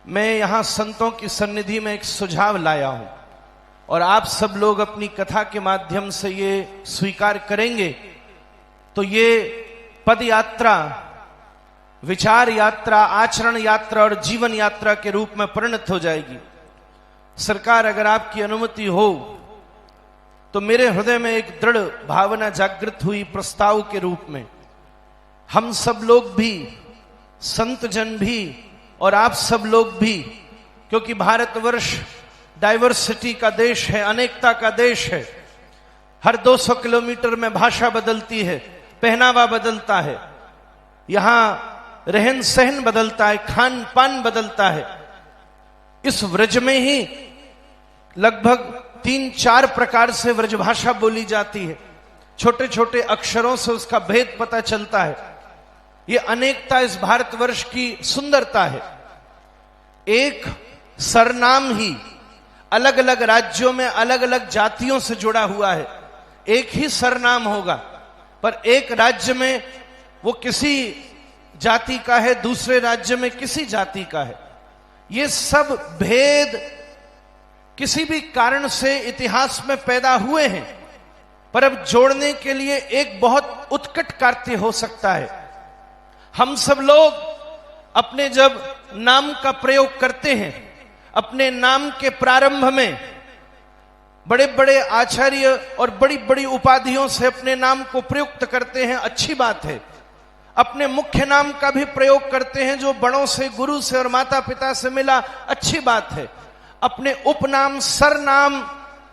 मैं यहां संतों की सन्निधि में एक सुझाव लाया हूं और आप सब लोग अपनी कथा के माध्यम से ये स्वीकार करेंगे तो ये पद यात्रा, विचार यात्रा, आचरण यात्रा और जीवन यात्रा के रूप में परिणत हो जाएगी। सरकार, अगर आपकी अनुमति हो तो मेरे हृदय में एक दृढ़ भावना जागृत हुई प्रस्ताव के रूप में, हम सब लोग भी, संत जन भी और आप सब लोग भी, क्योंकि भारतवर्ष डाइवर्सिटी का देश है, अनेकता का देश है। हर 200 किलोमीटर में भाषा बदलती है, पहनावा बदलता है, यहां रहन सहन बदलता है, खान पान बदलता है। इस व्रज में ही लगभग 3-4 प्रकार से व्रजभाषा बोली जाती है। छोटे छोटे अक्षरों से उसका भेद पता चलता है। ये अनेकता इस भारतवर्ष की सुंदरता है। एक सरनाम ही अलग अलग राज्यों में अलग अलग जातियों से जुड़ा हुआ है। एक ही सरनाम होगा पर एक राज्य में वो किसी जाति का है, दूसरे राज्य में किसी जाति का है। ये सब भेद किसी भी कारण से इतिहास में पैदा हुए हैं, पर अब जोड़ने के लिए एक बहुत उत्कट कार्य हो सकता है। हम सब लोग अपने जब नाम का प्रयोग करते हैं, अपने नाम के प्रारंभ में बड़े बड़े आचार्य और बड़ी बड़ी उपाधियों से अपने नाम को प्रयुक्त करते हैं, अच्छी बात है। अपने मुख्य नाम का भी प्रयोग करते हैं जो बड़ों से, गुरु से और माता पिता से मिला, अच्छी बात है। अपने उपनाम, सरनाम,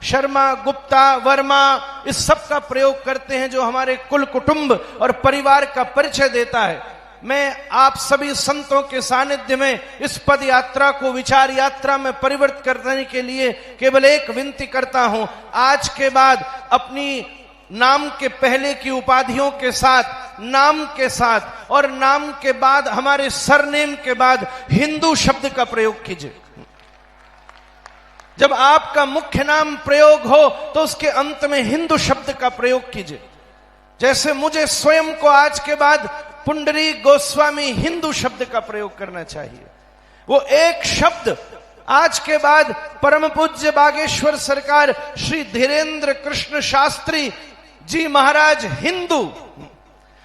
शर्मा, गुप्ता, वर्मा, इस सब का प्रयोग करते हैं जो हमारे कुल कुटुंब और परिवार का परिचय देता है। मैं आप सभी संतों के सानिध्य में इस पद यात्रा को विचार यात्रा में परिवर्तित करने के लिए केवल एक विनती करता हूं, आज के बाद अपनी नाम के पहले की उपाधियों के साथ, नाम के साथ और नाम के बाद हमारे सरनेम के बाद हिंदू शब्द का प्रयोग कीजिए। जब आपका मुख्य नाम प्रयोग हो तो उसके अंत में हिंदू शब्द का प्रयोग कीजिए। जैसे मुझे स्वयं को आज के बाद पुंडरी गोस्वामी हिंदू शब्द का प्रयोग करना चाहिए। वो एक शब्द आज के बाद परम पूज्य बागेश्वर सरकार श्री धीरेन्द्र कृष्ण शास्त्री जी महाराज हिंदू,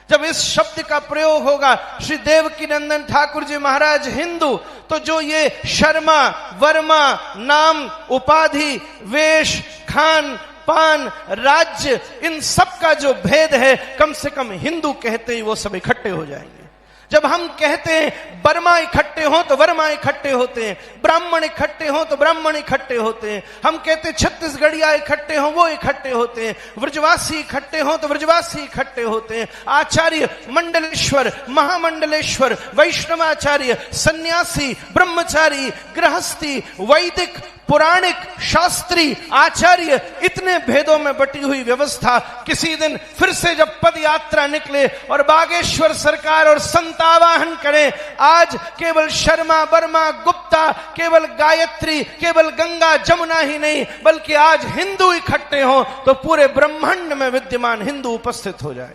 जब इस शब्द का प्रयोग होगा, श्री देवकी नंदन ठाकुर जी महाराज हिंदू, तो जो ये शर्मा, वर्मा, नाम, उपाधि, वेश, खान पान, राज्य, इन सब का जो भेद है, कम से कम हिंदू कहते ही वो सब इकट्ठे हो जाएंगे। जब हम कहते हैं वर्मा इकट्ठे हो तो वर्मा इकट्ठे होते हैं, ब्राह्मण इकट्ठे हो तो ब्राह्मण इकट्ठे होते हैं, हम कहते हैं छत्तीसगढ़िया इकट्ठे हो वो इकट्ठे होते हैं, व्रजवासी इकट्ठे हो तो व्रजवासी इकट्ठे होते हैं, आचार्य, मंडलेश्वर, महामंडलेश्वर, वैष्णवाचार्य, सन्यासी, ब्रह्मचारी, गृहस्थी, वैदिक, पुराणिक, शास्त्री, आचार्य, इतने भेदों में बटी हुई व्यवस्था किसी दिन फिर से जब पद यात्रा निकले और बागेश्वर सरकार और संतावाहन करें, आज केवल शर्मा, वर्मा, गुप्ता, केवल गायत्री, केवल गंगा जमुना ही नहीं बल्कि आज हिंदू इकट्ठे हो तो पूरे ब्रह्मांड में विद्यमान हिंदू उपस्थित हो जाए।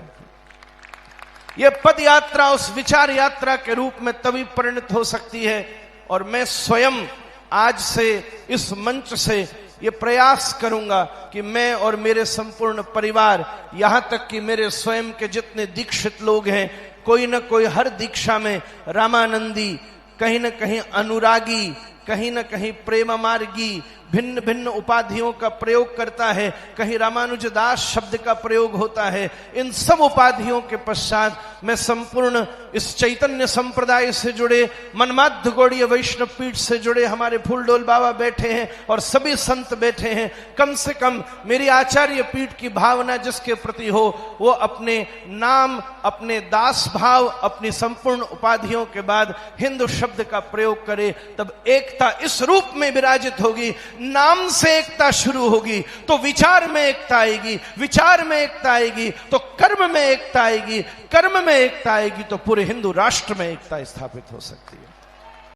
यह पद यात्रा उस विचार यात्रा के रूप में तभी परिणत हो सकती है। और मैं स्वयं आज से इस मंच से ये प्रयास करूंगा कि मैं और मेरे संपूर्ण परिवार, यहां तक कि मेरे स्वयं के जितने दीक्षित लोग हैं, कोई न कोई हर दीक्षा में रामानंदी, कहीं न कहीं अनुरागी, कहीं न कहीं प्रेम मार्गी, भिन्न भिन्न उपाधियों का प्रयोग करता है, कहीं रामानुजदास शब्द का प्रयोग होता है। इन सब उपाधियों के पश्चात मैं संपूर्ण इस चैतन्य संप्रदाय से जुड़े, मनमाध्य गौड़ीय वैष्णव पीठ से जुड़े हमारे फूलडोल बाबा बैठे हैं और सभी संत बैठे हैं। कम से कम मेरी आचार्य पीठ की भावना जिसके प्रति हो, वो अपने नाम, अपने दास भाव, अपनी संपूर्ण उपाधियों के बाद हिंदू शब्द का प्रयोग करे, तब एकता इस रूप में विराजित होगी। नाम से एकता शुरू होगी तो विचार में एकता आएगी, विचार में एकता आएगी तो कर्म में एकता आएगी, कर्म में एकता आएगी तो पूरे हिंदू राष्ट्र में एकता स्थापित हो सकती है।